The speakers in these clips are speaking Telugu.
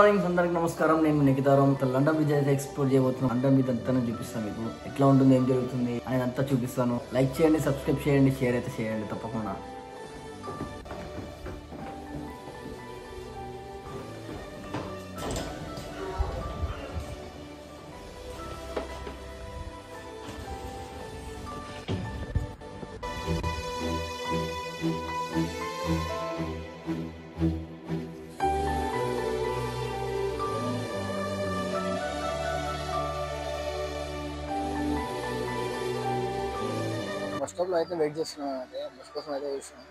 డార్లింగ్స్ అందరికి నమస్కారం. నేను నిఖితారం. లండన్ బ్రిడ్జ్ అయితే ఎక్స్ప్లోర్ చేయబోతున్నాను. లండన్ బ్రిడ్జ్ అంతా చూపిస్తాను, మీకు ఎట్లా ఉంటుంది, ఏం జరుగుతుంది అని అంతా చూపిస్తాను. లైక్ చేయండి, సబ్స్క్రైబ్ చేయండి, షేర్ అయితే చేయండి తప్పకుండా. బస్ స్టాప్లో అయితే వెయిట్ చేస్తున్నాం, అంటే బస్ కోసం అయితే చూస్తున్నాం.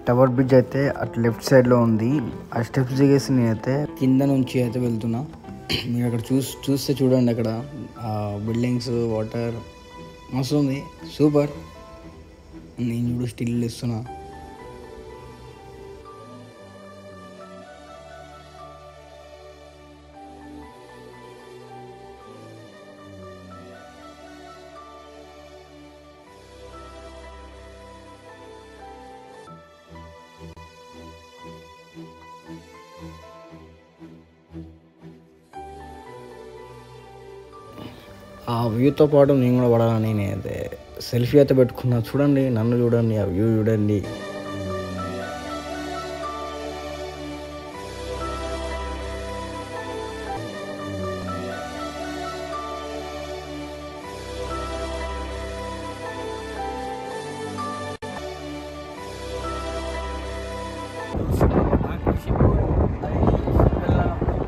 టవర్ బ్రిడ్జ్ అయితే అటు లెఫ్ట్ సైడ్లో ఉంది. ఆ స్టెప్స్ దిగేసి నేనైతే కింద నుంచి అయితే వెళ్తున్నా. మీరు అక్కడ చూస్తే చూడండి, అక్కడ బిల్డింగ్స్, వాటర్ మస్తు ఉంది, సూపర్. నేను కూడా స్టిల్ ఇస్తున్నా. ఆ వ్యూతో పాటు నేను కూడా పడాలని నేనైతే సెల్ఫీ అయితే పెట్టుకున్నా. చూడండి, నన్ను చూడండి, ఆ వ్యూ చూడండి.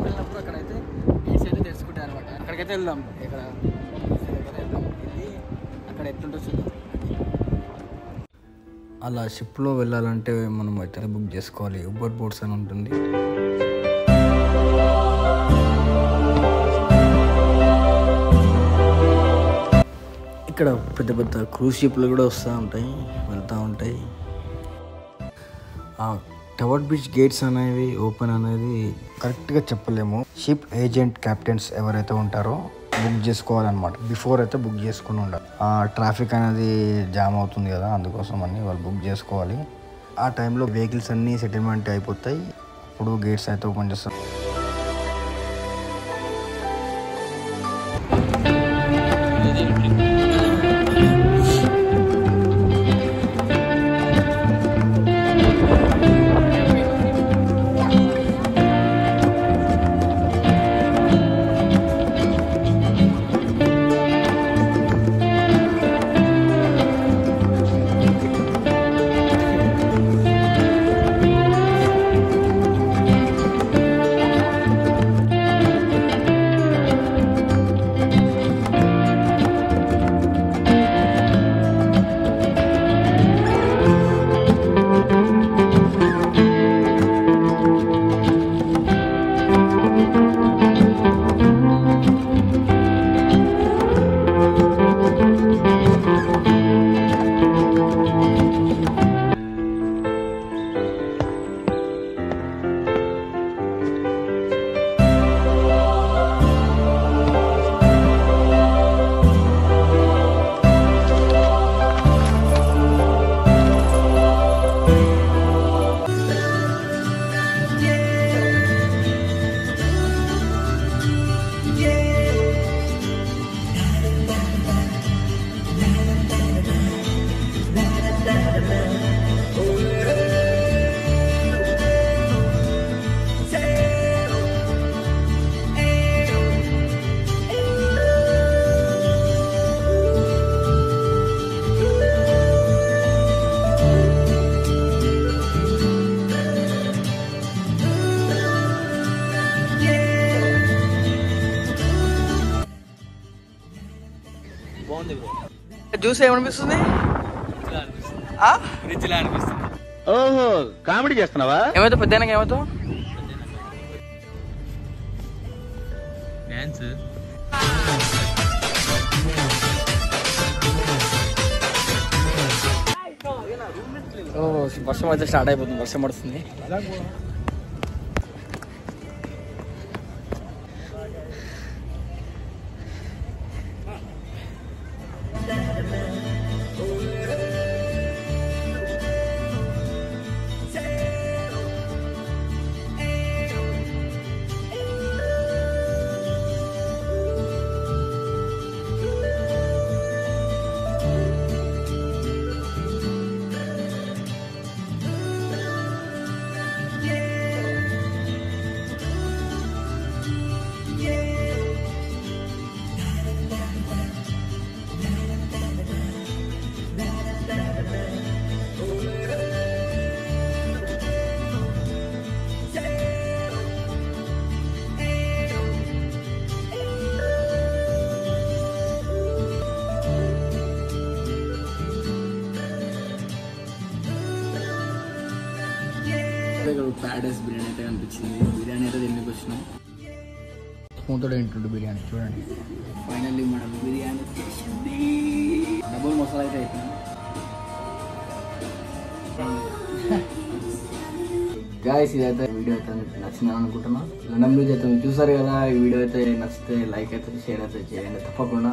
వెళ్ళినప్పుడు అక్కడైతే ఈ సైడ్ తెలుసుకుంటాను అనమాట. అక్కడికైతే వెళ్దాం, ఇక్కడ అక్కడ ఎట్లుంటో చూద్దాం. అలా షిప్లో వెళ్ళాలంటే మనం అయితే బుక్ చేసుకోవాలి. ఉబర్ బోట్స్ అని ఉంటుంది. ఇక్కడ పెద్ద పెద్ద క్రూజ్ షిప్లు కూడా వస్తూ ఉంటాయి, వెళ్తూ ఉంటాయి. టవర్ బ్రిడ్జ్ గేట్స్ అనేవి ఓపెన్ అనేది కరెక్ట్గా చెప్పలేము. షిప్ ఏజెంట్, కెప్టెన్స్ ఎవరైతే ఉంటారో బుక్ చేసుకోవాలన్నమాట. బిఫోర్ అయితే బుక్ చేసుకుని ఉండాలి. ట్రాఫిక్ అనేది జామ్ అవుతుంది కదా, అందుకోసం అని వాళ్ళు బుక్ చేసుకోవాలి. ఆ టైంలో వెహికల్స్ అన్నీ సెటిల్మెంట్ అయిపోతాయి. అప్పుడు గేట్స్ అయితే ఓపెన్ చేస్తారు. బాగుంది బ్రో. జ్యూస్ ఏమనిపిస్తుంది? ఫ్రిడ్జ్ లా అనిపిస్తుంది. ఓహో కామెడీ చేస్తున్నావా? ఏమవుతావు పెద్ద ఏమవుతావు? డాన్స్ వర్షం అయితే స్టార్ట్ అయిపోతుంది. వర్షం పడుతుంది. ప్యాడెస్ బిర్యానీ అయితే కనిపించింది. బిర్యానీ అయితే తిన్నకి వచ్చినాం. స్మూత్గా తింటుండు బిర్యానీ చూడండి. ఫైనల్లీ మనం బిర్యానీ డబుల్ మసాలా అయితే అయిపోయింది. గాయస్ ఇదైతే వీడియో అయితే నచ్చిందని అనుకుంటున్నా. లండన్ బ్రిడ్జ్ అయితే మీరు చూసారు కదా. ఈ వీడియో అయితే నచ్చితే లైక్ అయితే షేర్ అయితే చేయండి తప్పకుండా.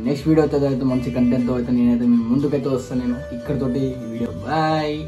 నెక్స్ట్ వీడియో అయితే మంచి కంటెంట్తో అయితే నేనైతే మీ ముందుకైతే వస్తాను. నేను ఇక్కడతోటి వీడియో బాయ్.